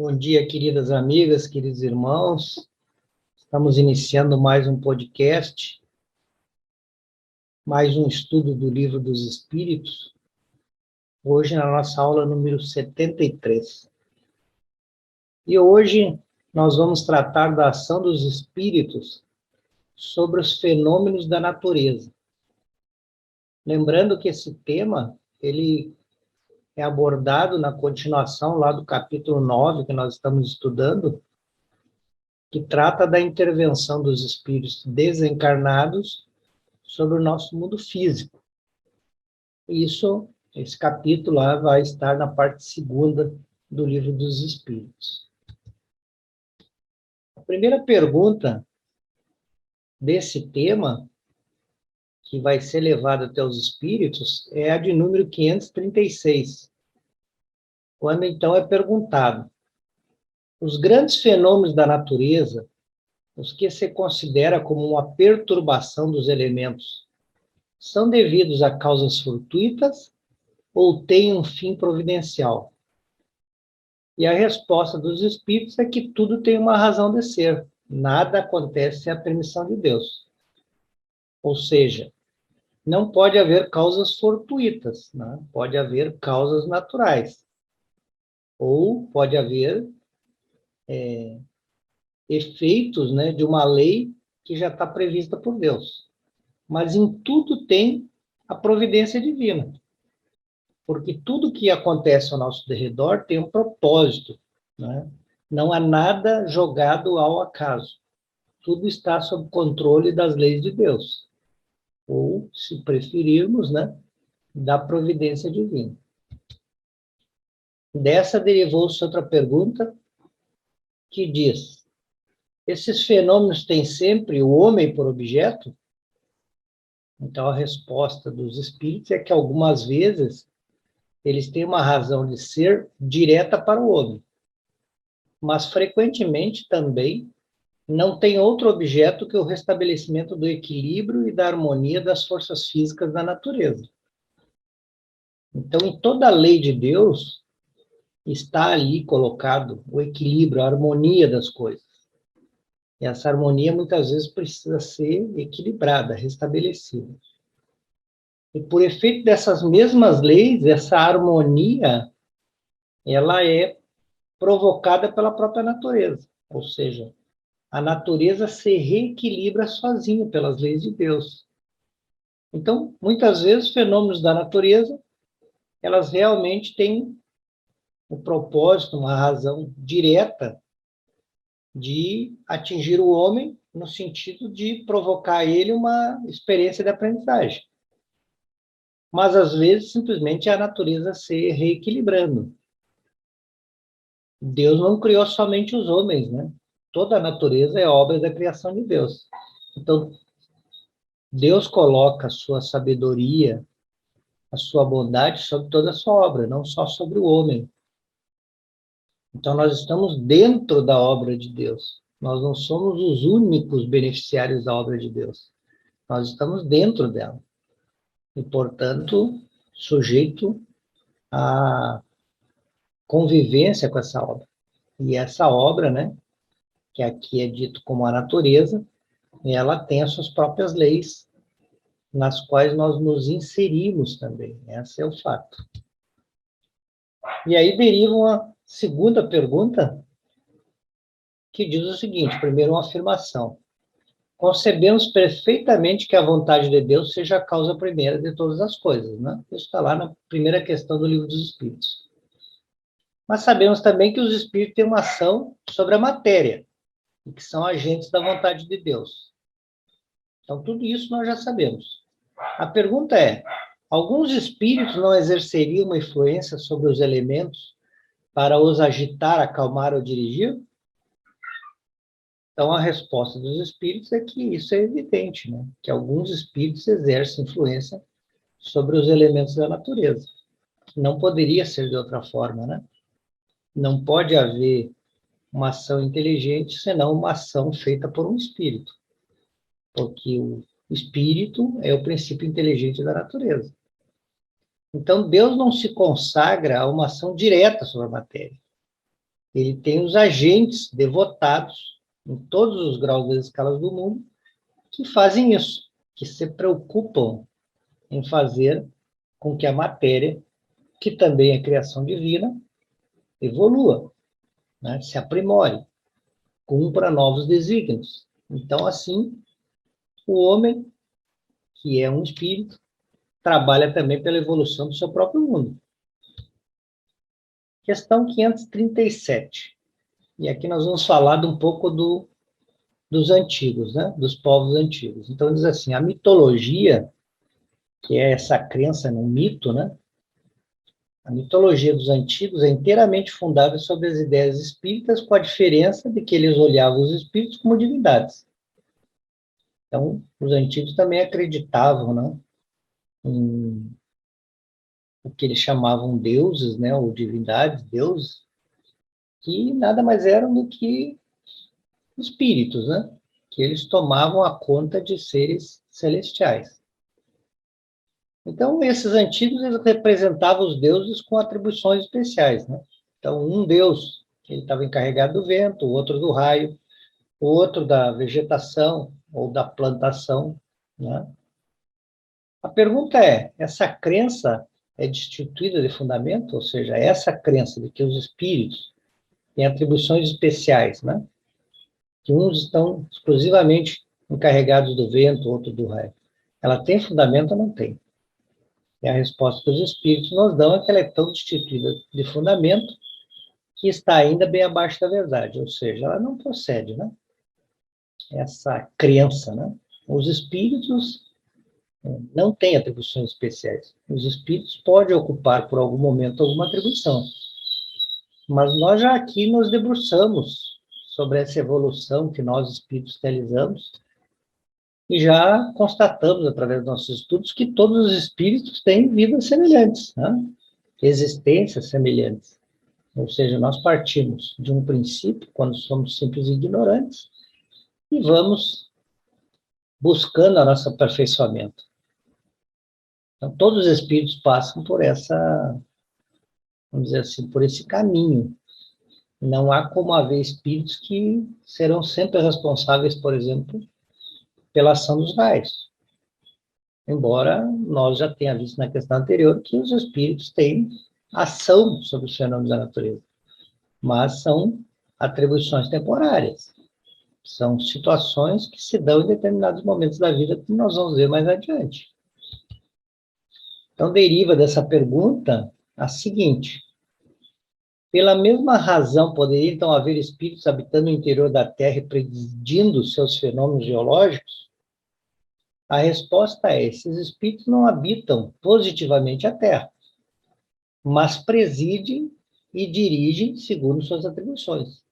Bom dia, queridas amigas, queridos irmãos. Estamos iniciando mais um podcast, mais um estudo do Livro dos Espíritos. Hoje, na nossa aula número 73. E hoje, nós vamos tratar da ação dos espíritos sobre os fenômenos da natureza. Lembrando que esse tema, ele é abordado na continuação lá do capítulo 9, que nós estamos estudando, que trata da intervenção dos espíritos desencarnados sobre o nosso mundo físico. Esse capítulo lá vai estar na parte segunda do Livro dos Espíritos. A primeira pergunta desse tema, que vai ser levada até os espíritos, é a de número 536, quando então é perguntado: os grandes fenômenos da natureza, os que se considera como uma perturbação dos elementos, são devidos a causas fortuitas ou têm um fim providencial? E a resposta dos espíritos é que tudo tem uma razão de ser. Nada acontece sem a permissão de Deus. Ou seja, não pode haver causas fortuitas, né? Pode haver causas naturais. Ou pode haver efeitos, né, de uma lei que já está prevista por Deus. Mas em tudo tem a providência divina. Porque tudo que acontece ao nosso redor tem um propósito, né? Não há nada jogado ao acaso. Tudo está sob controle das leis de Deus. Ou, se preferirmos, né, da providência divina. Dessa derivou-se outra pergunta que diz: esses fenômenos têm sempre o homem por objeto? Então, a resposta dos espíritos é que algumas vezes eles têm uma razão de ser direta para o homem, mas frequentemente também não tem outro objeto que o restabelecimento do equilíbrio e da harmonia das forças físicas da natureza. Então, em toda a lei de Deus, está ali colocado o equilíbrio, a harmonia das coisas. E essa harmonia, muitas vezes, precisa ser equilibrada, restabelecida. E por efeito dessas mesmas leis, essa harmonia, ela é provocada pela própria natureza. Ou seja, a natureza se reequilibra sozinha pelas leis de Deus. Então, muitas vezes, fenômenos da natureza, elas realmente têm um propósito, uma razão direta de atingir o homem no sentido de provocar ele uma experiência de aprendizagem. Mas, às vezes, simplesmente é a natureza se reequilibrando. Deus não criou somente os homens, né? Toda a natureza é obra da criação de Deus. Então, Deus coloca a sua sabedoria, a sua bondade sobre toda a sua obra, não só sobre o homem. Então, nós estamos dentro da obra de Deus. Nós não somos os únicos beneficiários da obra de Deus. Nós estamos dentro dela. E, portanto, sujeito à convivência com essa obra. E essa obra, né, que aqui é dito como a natureza, ela tem as suas próprias leis, nas quais nós nos inserimos também. Esse é o fato. E aí deriva uma segunda pergunta, que diz o seguinte: primeiro, uma afirmação. Concebemos perfeitamente que a vontade de Deus seja a causa primeira de todas as coisas, né? Isso está lá na primeira questão do Livro dos Espíritos. Mas sabemos também que os espíritos têm uma ação sobre a matéria, e que são agentes da vontade de Deus. Então, tudo isso nós já sabemos. A pergunta é: alguns espíritos não exerceriam uma influência sobre os elementos para os agitar, acalmar ou dirigir? Então, a resposta dos espíritos é que isso é evidente, né? Que alguns espíritos exercem influência sobre os elementos da natureza. Não poderia ser de outra forma, né? Não pode haver uma ação inteligente senão uma ação feita por um espírito. Porque o espírito é o princípio inteligente da natureza. Então, Deus não se consagra a uma ação direta sobre a matéria. ele tem os agentes devotados em todos os graus das escalas do mundo que fazem isso, que se preocupam em fazer com que a matéria, que também é criação divina, evolua, né? Se aprimore, cumpra novos desígnios. Então, assim, o homem, que é um espírito, trabalha também pela evolução do seu próprio mundo. Questão 537. E aqui nós vamos falar de um pouco dos antigos, né? Dos povos antigos. Então, diz assim, a mitologia, que é essa crença no mito, né? A mitologia dos antigos é inteiramente fundada sobre as ideias espíritas, com a diferença de que eles olhavam os espíritos como divindades. Então, os antigos também acreditavam, né, em o que eles chamavam deuses, né, ou divindades, deuses, que nada mais eram do que espíritos, né, que eles tomavam a conta de seres celestiais. Então, esses antigos, eles representavam os deuses com atribuições especiais, né? Então, um deus, ele estava encarregado do vento, o outro do raio, o outro da vegetação ou da plantação, né? A pergunta é, essa crença é destituída de fundamento? Ou seja, essa crença de que os espíritos têm atribuições especiais, né? Que uns estão exclusivamente encarregados do vento, outro do raio. Ela tem fundamento ou não tem? E a resposta que os espíritos nos dão é que ela é tão destituída de fundamento que está ainda bem abaixo da verdade, ou seja, ela não procede, né? Essa crença, né? Os espíritos não têm atribuições especiais. Os espíritos podem ocupar por algum momento alguma atribuição, mas nós já aqui nos debruçamos sobre essa evolução que nós espíritos realizamos e já constatamos através dos nossos estudos que todos os espíritos têm vidas semelhantes, né? Existências semelhantes. Ou seja, nós partimos de um princípio, quando somos simples e ignorantes, e vamos buscando o nosso aperfeiçoamento. Então, todos os espíritos passam por essa, vamos dizer assim, por esse caminho. Não há como haver espíritos que serão sempre responsáveis, por exemplo, pela ação dos raios. Embora nós já tenha visto na questão anterior que os espíritos têm ação sobre os fenômenos da natureza, mas são atribuições temporárias. São situações que se dão em determinados momentos da vida que nós vamos ver mais adiante. Então, deriva dessa pergunta a seguinte: pela mesma razão, poderia então haver espíritos habitando o interior da Terra e predizindo seus fenômenos geológicos? A resposta é: esses espíritos não habitam positivamente a Terra, mas presidem e dirigem segundo suas atribuições.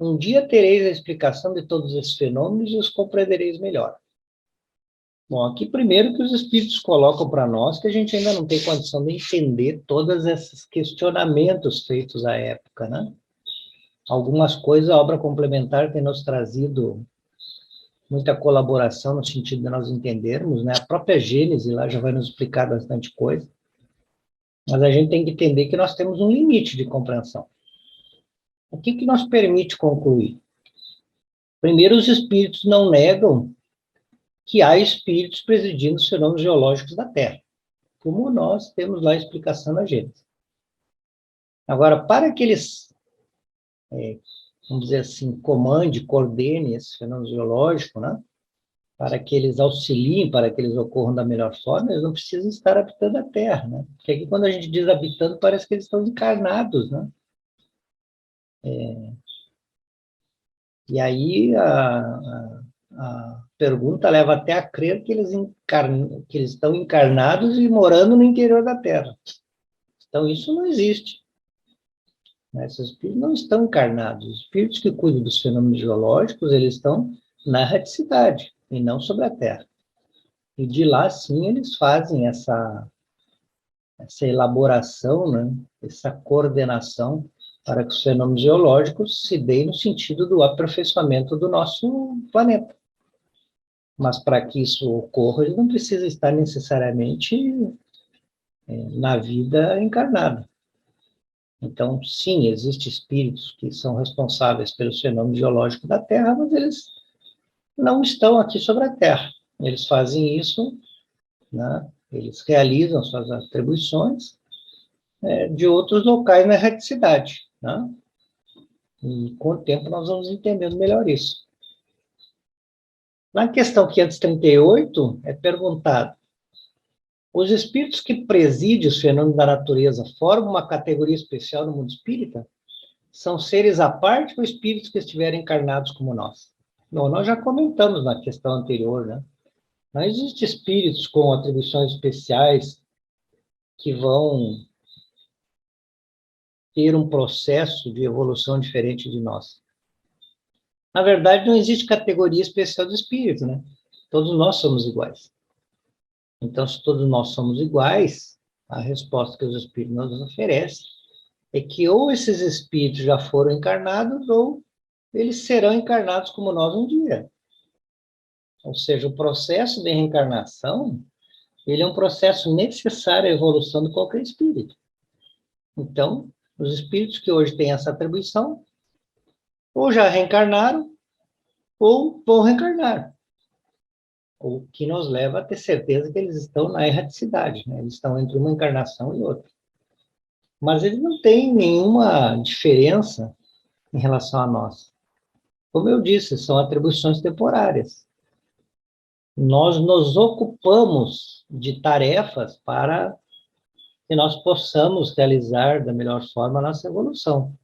Um dia tereis a explicação de todos esses fenômenos e os compreendereis melhor. Bom, aqui primeiro que os espíritos colocam para nós que a gente ainda não tem condição de entender todos esses questionamentos feitos à época, né? Algumas coisas a obra complementar tem nos trazido muita colaboração no sentido de nós entendermos, né? A própria Gênese lá já vai nos explicar bastante coisa, mas a gente tem que entender que nós temos um limite de compreensão. O que nos permite concluir? Primeiro, os espíritos não negam que há espíritos presidindo os fenômenos geológicos da Terra, como nós temos lá a explicação na Gênese. Agora, para que eles, vamos dizer assim, comande, coordene esse fenômeno geológico, né? Para que eles auxiliem, para que eles ocorram da melhor forma, eles não precisam estar habitando a Terra, né? Porque aqui, quando a gente diz habitando, parece que eles estão encarnados, né? E aí a pergunta leva até a crer que que eles estão encarnados e morando no interior da Terra. Então, isso não existe. Esses espíritos não estão encarnados. Os espíritos que cuidam dos fenômenos geológicos, eles estão na erraticidade e não sobre a Terra. E de lá, sim, eles fazem essa elaboração, né, essa coordenação para que os fenômenos geológicos se deem no sentido do aperfeiçoamento do nosso planeta. Mas para que isso ocorra, ele não precisa estar necessariamente na vida encarnada. Então, sim, existem espíritos que são responsáveis pelos fenômenos geológicos da Terra, mas eles não estão aqui sobre a Terra. Eles fazem isso, né? Eles realizam suas atribuições de outros locais na erraticidade, né? E com o tempo nós vamos entendendo melhor isso. Na questão 538, é perguntado: os espíritos que presidem os fenômenos da natureza formam uma categoria especial no mundo espírita? São seres à parte ou espíritos que estiverem encarnados como nós? Bom, nós já comentamos na questão anterior, né? Não existem espíritos com atribuições especiais que vão ter um processo de evolução diferente de nós. Na verdade, não existe categoria especial de espírito, né? Todos nós somos iguais. Então, se todos nós somos iguais, a resposta que os espíritos nos oferecem é que ou esses espíritos já foram encarnados ou eles serão encarnados como nós um dia. Ou seja, o processo de reencarnação, ele é um processo necessário à evolução de qualquer espírito. Então, os espíritos que hoje têm essa atribuição, ou já reencarnaram, ou vão reencarnar. O que nos leva a ter certeza que eles estão na erraticidade, né? Eles estão entre uma encarnação e outra. Mas eles não têm nenhuma diferença em relação a nós. Como eu disse, são atribuições temporárias. Nós nos ocupamos de tarefas para que nós possamos realizar da melhor forma a nossa evolução.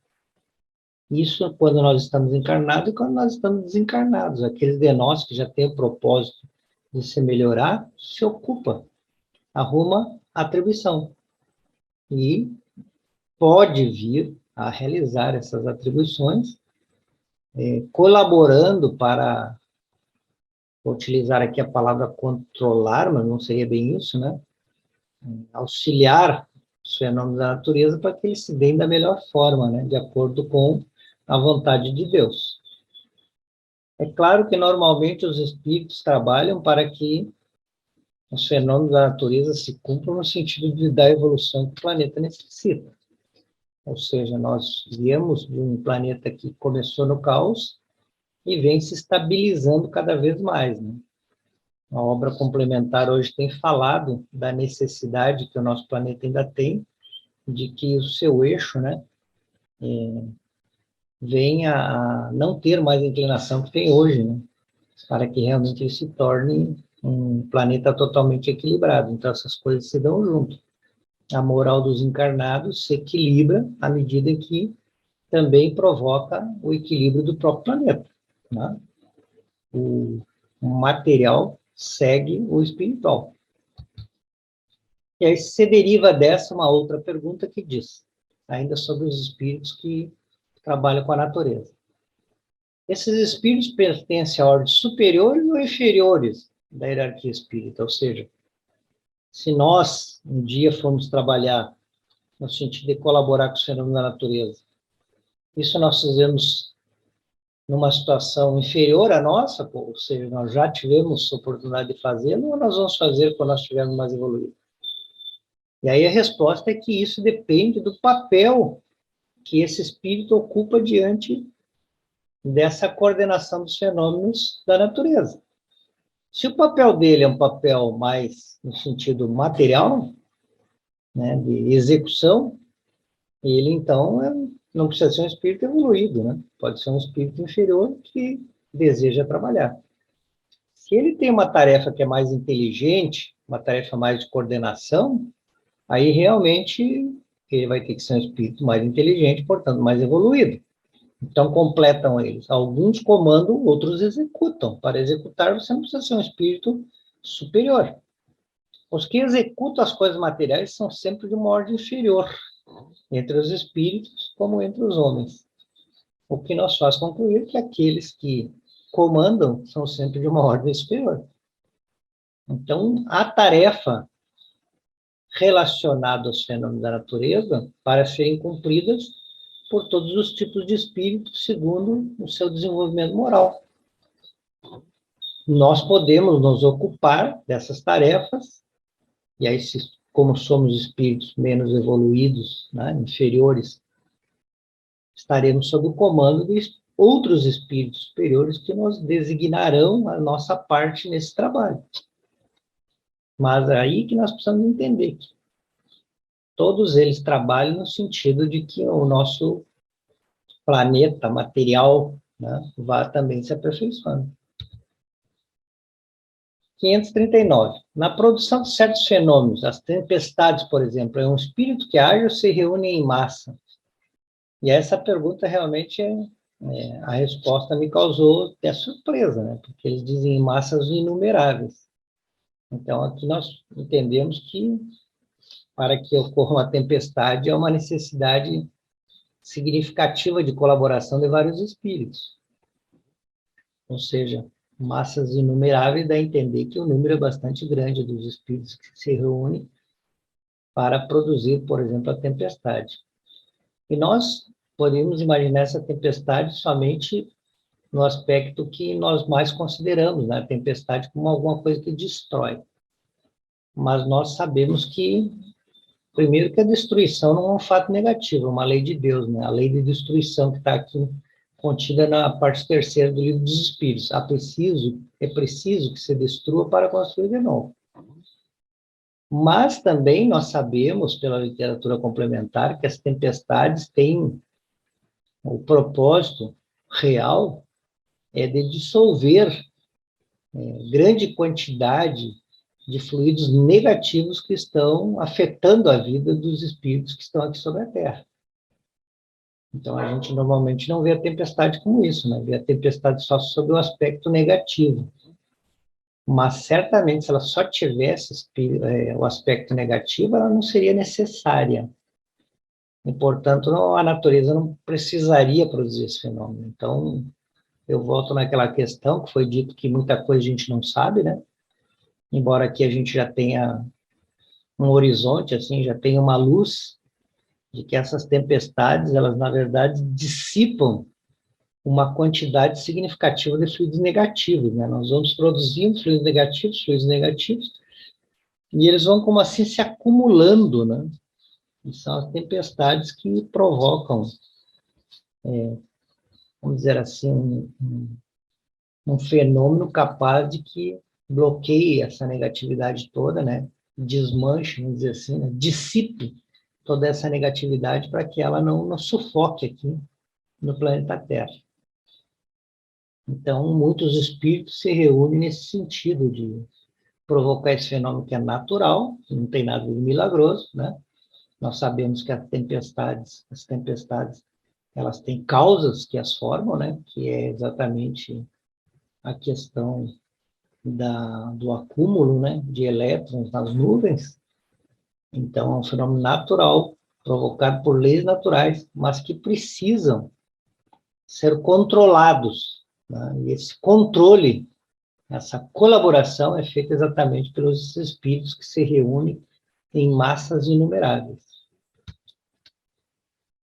Isso quando nós estamos encarnados e quando nós estamos desencarnados. Aqueles de nós que já têm o propósito de se melhorar, se ocupa, arruma atribuição. E pode vir a realizar essas atribuições, colaborando para, vou utilizar aqui a palavra controlar, mas não seria bem isso, né? Auxiliar os fenômenos da natureza para que eles se deem da melhor forma, né? De acordo com a vontade de Deus. É claro que normalmente os espíritos trabalham para que os fenômenos da natureza se cumpram no sentido de dar a evolução que o planeta necessita. Ou seja, nós viemos de um planeta que começou no caos e vem se estabilizando cada vez mais, né? A obra complementar hoje tem falado da necessidade que o nosso planeta ainda tem de que o seu eixo, né, venha a não ter mais a inclinação que tem hoje, né, para que realmente ele se torne um planeta totalmente equilibrado. Então, essas coisas se dão junto. A moral dos encarnados se equilibra à medida em que também provoca o equilíbrio do próprio planeta, né? O material segue o espiritual. E aí se deriva dessa uma outra pergunta que diz, ainda sobre os espíritos que trabalham com a natureza. Esses espíritos pertencem a ordens superiores ou inferiores da hierarquia espírita? Ou seja, se nós um dia formos trabalhar no sentido de colaborar com os fenômenos da natureza, isso nós fizemos numa situação inferior à nossa, ou seja, nós já tivemos oportunidade de fazê-lo, ou nós vamos fazer quando nós estivermos mais evoluídos? E aí a resposta é que isso depende do papel que esse espírito ocupa diante dessa coordenação dos fenômenos da natureza. Se o papel dele é um papel mais no sentido material, né, de execução, ele então não precisa ser um espírito evoluído, né? Pode ser um espírito inferior que deseja trabalhar. Se ele tem uma tarefa que é mais inteligente, uma tarefa mais de coordenação, aí realmente ele vai ter que ser um espírito mais inteligente, portanto mais evoluído. Então completam eles. Alguns comandam, outros executam. Para executar, você não precisa ser um espírito superior. Os que executam as coisas materiais são sempre de uma ordem inferior, entre os espíritos como entre os homens. O que nos faz concluir que aqueles que comandam são sempre de uma ordem superior. Então, a tarefa relacionada aos fenômenos da natureza, para serem cumpridas por todos os tipos de espíritos, segundo o seu desenvolvimento moral. Nós podemos nos ocupar dessas tarefas, e aí, como somos espíritos menos evoluídos, né, inferiores estaremos sob o comando de outros espíritos superiores que nos designarão a nossa parte nesse trabalho. Mas é aí que nós precisamos entender que todos eles trabalham no sentido de que o nosso planeta material, né, vá também se aperfeiçoando. 539. Na produção de certos fenômenos, as tempestades, por exemplo, é um espírito que age ou se reúne em massa? E essa pergunta realmente a resposta me causou até surpresa, né? Porque eles dizem em massas inumeráveis. Então, aqui nós entendemos que para que ocorra uma tempestade é uma necessidade significativa de colaboração de vários espíritos. Ou seja, massas inumeráveis dá a entender que o número é bastante grande dos espíritos que se reúnem para produzir, por exemplo, a tempestade. E nós podemos imaginar essa tempestade somente no aspecto que nós mais consideramos, né? A tempestade como alguma coisa que destrói. Mas nós sabemos que, primeiro, que a destruição não é um fato negativo, é uma lei de Deus, né? A lei de destruição que está aqui contida na parte terceira do livro dos Espíritos. É preciso que se destrua para construir de novo. Mas também nós sabemos, pela literatura complementar, que as tempestades têm o propósito real de dissolver grande quantidade de fluidos negativos que estão afetando a vida dos espíritos que estão aqui sobre a Terra. Então, a gente normalmente não vê a tempestade como isso, né? Vê a tempestade só sob o aspecto negativo. Mas, certamente, se ela só tivesse o aspecto negativo, ela não seria necessária. E, portanto, a natureza não precisaria produzir esse fenômeno. Então, eu volto naquela questão que foi dito que muita coisa a gente não sabe, né? Embora aqui a gente já tenha um horizonte, assim, já tenha uma luz de que essas tempestades, elas, na verdade, dissipam uma quantidade significativa de fluidos negativos, né? Nós vamos produzindo fluidos negativos, e eles vão, como assim, se acumulando, né? E são as tempestades que provocam, vamos dizer assim, um fenômeno capaz de que bloqueie essa negatividade toda, né? Desmanche, vamos dizer assim, né? Dissipe toda essa negatividade para que ela não nos sufoque aqui no planeta Terra. Então, muitos espíritos se reúnem nesse sentido de provocar esse fenômeno que é natural, que não tem nada de milagroso, né? Nós sabemos que as tempestades, elas têm causas que as formam, né? Que é exatamente a questão do acúmulo, né? De elétrons nas nuvens. Então, é um fenômeno natural, provocado por leis naturais, mas que precisam ser controlados, né? E esse controle, essa colaboração é feita exatamente pelos espíritos que se reúnem em massas inumeráveis.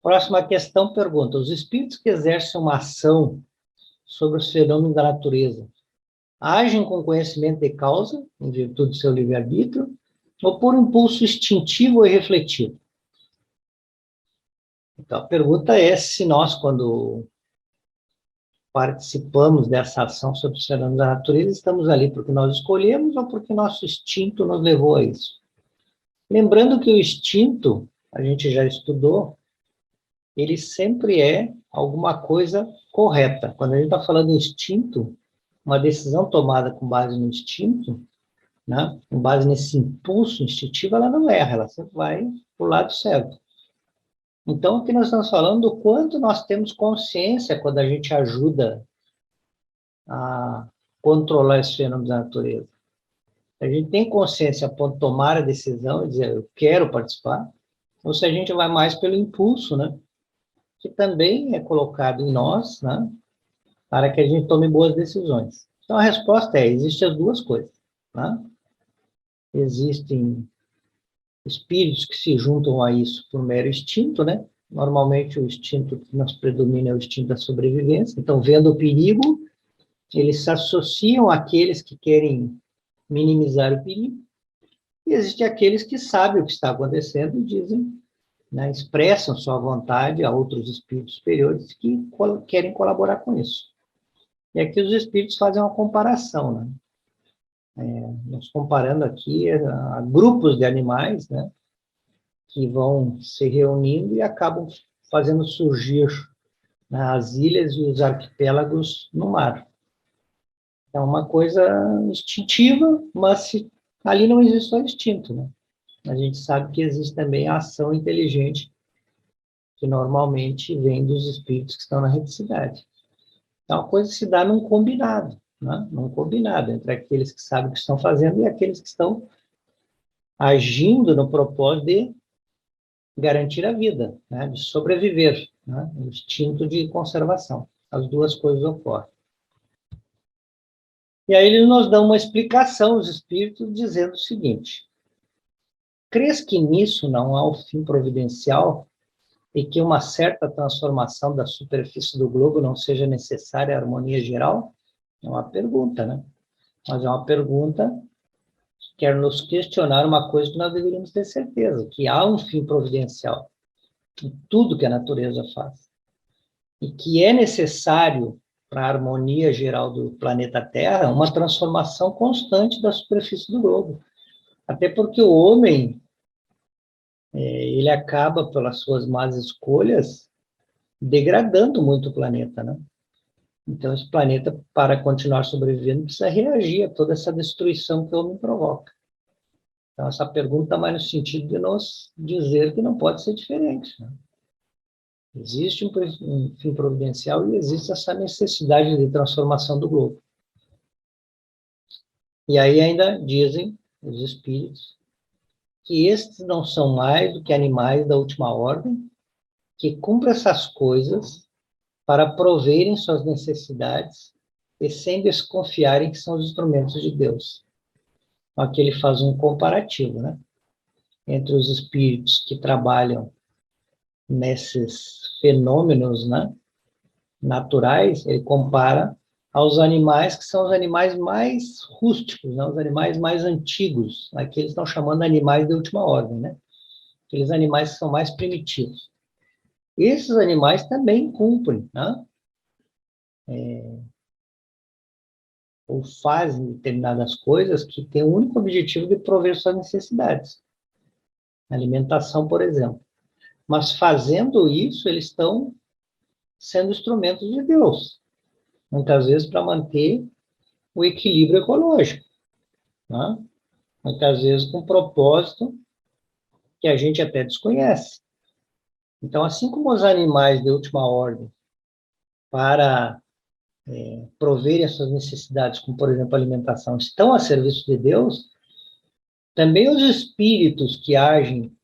Próxima questão pergunta: os espíritos que exercem uma ação sobre os fenômenos da natureza agem com conhecimento de causa, em virtude do seu livre-arbítrio, ou por impulso instintivo e refletivo? Então, a pergunta é se nós, quando participamos dessa ação sobre os fenômenos da natureza, estamos ali porque nós escolhemos ou porque nosso instinto nos levou a isso. Lembrando que o instinto, a gente já estudou, ele sempre é alguma coisa correta. Quando a gente está falando de instinto, uma decisão tomada com base no instinto, né, com base nesse impulso instintivo, ela não erra, ela sempre vai para o lado certo. Então, aqui nós estamos falando do quanto nós temos consciência quando a gente ajuda a controlar esses fenômenos da natureza. A gente tem consciência a ponto de tomar a decisão e dizer, eu quero participar, ou se a gente vai mais pelo impulso, né? Que também é colocado em nós, né? Para que a gente tome boas decisões. Então, a resposta existem as duas coisas, né? Existem espíritos que se juntam a isso por mero instinto, né? Normalmente, o instinto que nos predomina é o instinto da sobrevivência. Então, vendo o perigo, eles se associam àqueles que querem minimizar o perigo, e existem aqueles que sabem o que está acontecendo e dizem, né, expressam sua vontade a outros espíritos superiores que querem colaborar com isso. E aqui os espíritos fazem uma comparação, né? Nós comparando aqui a grupos de animais, né, que vão se reunindo e acabam fazendo surgir, né, as ilhas e os arquipélagos no mar. É uma coisa instintiva, mas ali não existe só instinto, né? A gente sabe que existe também a ação inteligente, que normalmente vem dos espíritos que estão na reticidade. Então, a coisa se dá num combinado, né? Num combinado entre aqueles que sabem o que estão fazendo e aqueles que estão agindo no propósito de garantir a vida, né? De sobreviver, né? O instinto de conservação. As duas coisas ocorrem. E aí eles nos dão uma explicação, os espíritos, dizendo o seguinte: crês que nisso não há o fim providencial e que uma certa transformação da superfície do globo não seja necessária à harmonia geral? É uma pergunta, né? Mas é uma pergunta que quer nos questionar uma coisa que nós deveríamos ter certeza, que há um fim providencial em tudo que a natureza faz. E que é necessário, para a harmonia geral do planeta Terra, uma transformação constante da superfície do globo. Até porque o homem, ele acaba, pelas suas más escolhas, degradando muito o planeta, né? Então, esse planeta, para continuar sobrevivendo, precisa reagir a toda essa destruição que o homem provoca. Então, essa pergunta está mais no sentido de nos dizer que não pode ser diferente, né? Existe um fim providencial e existe essa necessidade de transformação do globo. E aí ainda dizem os espíritos que estes não são mais do que animais da última ordem, que cumprem essas coisas para proverem suas necessidades e sem desconfiarem que são os instrumentos de Deus. Aqui ele faz um comparativo, né, entre os espíritos que trabalham nesses fenômenos, né, naturais. Ele compara aos animais que são os animais mais rústicos, né, os animais mais antigos. Aqui eles estão chamando animais de última ordem, né, aqueles animais que são mais primitivos. Esses animais também cumprem, né, ou fazem determinadas coisas que têm o único objetivo de prover suas necessidades. Alimentação, por exemplo. Mas fazendo isso, eles estão sendo instrumentos de Deus, muitas vezes para manter o equilíbrio ecológico, né? Muitas vezes com um propósito que a gente até desconhece. Então, assim como os animais de última ordem, para proverem as suas necessidades, como, por exemplo, a alimentação, estão a serviço de Deus, também os espíritos que agem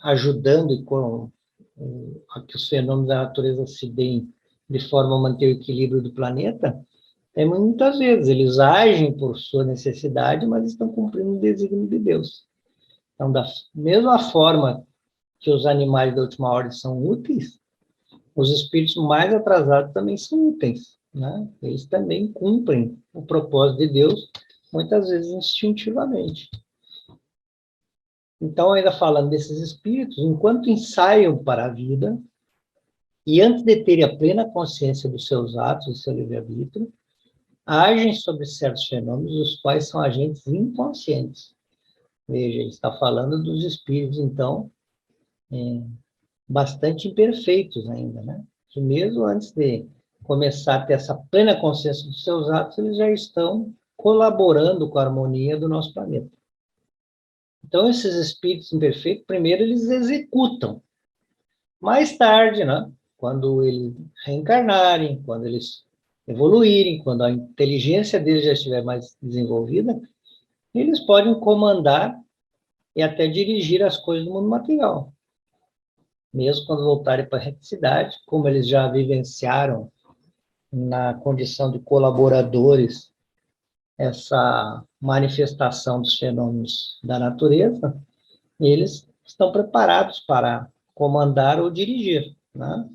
ajudando e com a que os fenômenos da natureza se deem de forma a manter o equilíbrio do planeta, muitas vezes eles agem por sua necessidade, mas estão cumprindo o desígnio de Deus. Então, da mesma forma que os animais da última ordem são úteis, os espíritos mais atrasados também são úteis, né? Eles também cumprem o propósito de Deus, muitas vezes instintivamente. Então, ainda falando desses espíritos, enquanto ensaiam para a vida, e antes de terem a plena consciência dos seus atos, do seu livre-arbítrio, agem sobre certos fenômenos, os quais são agentes inconscientes. Veja, ele está falando dos espíritos, então, bastante imperfeitos ainda, né? Que mesmo antes de começar a ter essa plena consciência dos seus atos, eles já estão colaborando com a harmonia do nosso planeta. Então, esses espíritos imperfeitos, primeiro eles executam. Mais tarde, né, quando eles reencarnarem, quando eles evoluírem, quando a inteligência deles já estiver mais desenvolvida, eles podem comandar e até dirigir as coisas do mundo material. Mesmo quando voltarem para a reticidade, como eles já vivenciaram na condição de colaboradores essa manifestação dos fenômenos da natureza, eles estão preparados para comandar ou dirigir, né?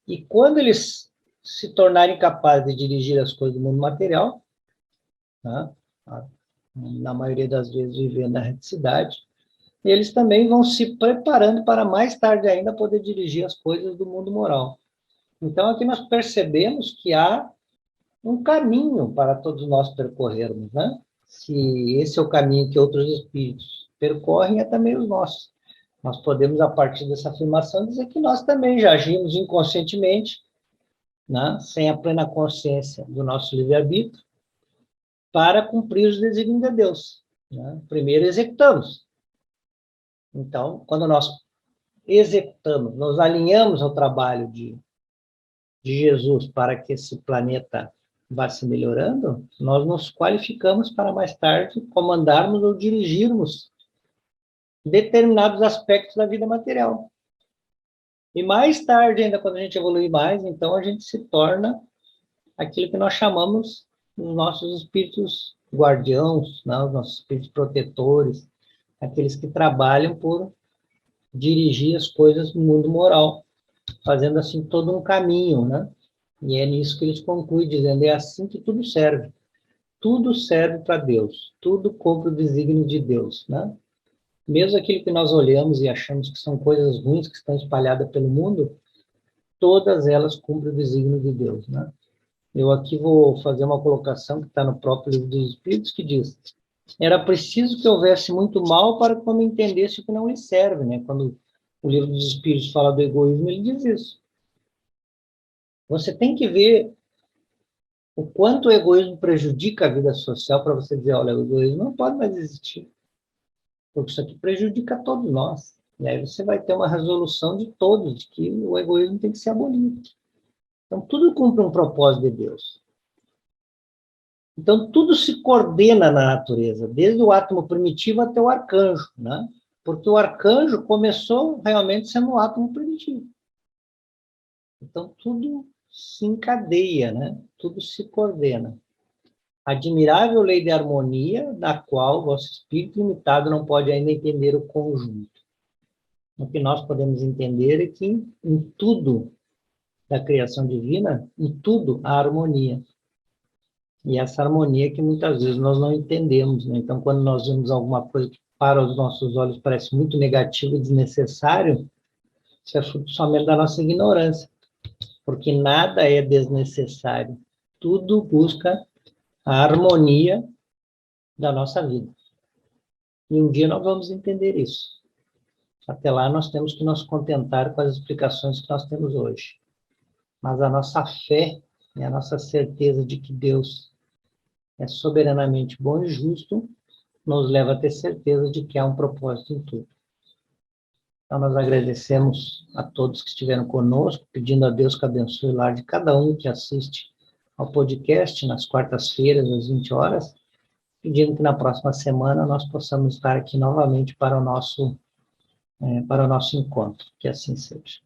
E quando eles se tornarem capazes de dirigir as coisas do mundo material, né, na maioria das vezes vivendo na reticidade, E eles também vão se preparando para mais tarde ainda poder dirigir as coisas do mundo moral. Então, aqui nós percebemos que há um caminho para todos nós percorrermos, né? Se esse é o caminho que outros espíritos percorrem, é também os nossos. Nós podemos, a partir dessa afirmação, dizer que nós também já agimos inconscientemente, né? Sem a plena consciência do nosso livre-arbítrio, para cumprir os desígnios de Deus, né? Primeiro executamos. Então, quando nós executamos, nos alinhamos ao trabalho de Jesus para que esse planeta vá se melhorando, nós nos qualificamos para mais tarde comandarmos ou dirigirmos determinados aspectos da vida material. E mais tarde, ainda quando a gente evolui mais, então a gente se torna aquilo que nós chamamos os nossos espíritos guardiãos, né? Os nossos espíritos protetores, aqueles que trabalham por dirigir as coisas no mundo moral, fazendo assim todo um caminho, né? E é nisso que eles concluem, dizendo, é assim que tudo serve. Tudo serve para Deus, tudo cumpre o desígnio de Deus, né? Mesmo aquilo que nós olhamos e achamos que são coisas ruins que estão espalhadas pelo mundo, todas elas cumprem o desígnio de Deus, né? Eu aqui vou fazer uma colocação que está no próprio Livro dos Espíritos, que diz, era preciso que houvesse muito mal para que o homem entendesse o que não lhe serve, né? Quando o Livro dos Espíritos fala do egoísmo, ele diz isso. Você tem que ver o quanto o egoísmo prejudica a vida social para você dizer, olha, o egoísmo não pode mais existir, porque isso aqui prejudica a todos nós. E aí você vai ter uma resolução de todos, de que o egoísmo tem que ser abolido. Então, tudo cumpre um propósito de Deus. Então, tudo se coordena na natureza, desde o átomo primitivo até o arcanjo, né? Porque o arcanjo começou realmente sendo um átomo primitivo. Então, tudo se encadeia, né? Tudo se coordena. Admirável lei de harmonia, da qual vosso espírito limitado não pode ainda entender o conjunto. O que nós podemos entender é que em tudo da criação divina, em tudo há harmonia. E essa harmonia que muitas vezes nós não entendemos, né? Então, quando nós vemos alguma coisa que para os nossos olhos parece muito negativo e desnecessário, isso é fruto somente da nossa ignorância, porque nada é desnecessário. Tudo busca a harmonia da nossa vida. E um dia nós vamos entender isso. Até lá nós temos que nos contentar com as explicações que nós temos hoje. Mas a nossa fé e a nossa certeza de que Deus é soberanamente bom e justo nos leva a ter certeza de que há um propósito em tudo. Então nós agradecemos a todos que estiveram conosco, pedindo a Deus que abençoe o lar de cada um que assiste ao podcast nas quartas-feiras, às 20 horas, pedindo que na próxima semana nós possamos estar aqui novamente para o nosso encontro. Que assim seja.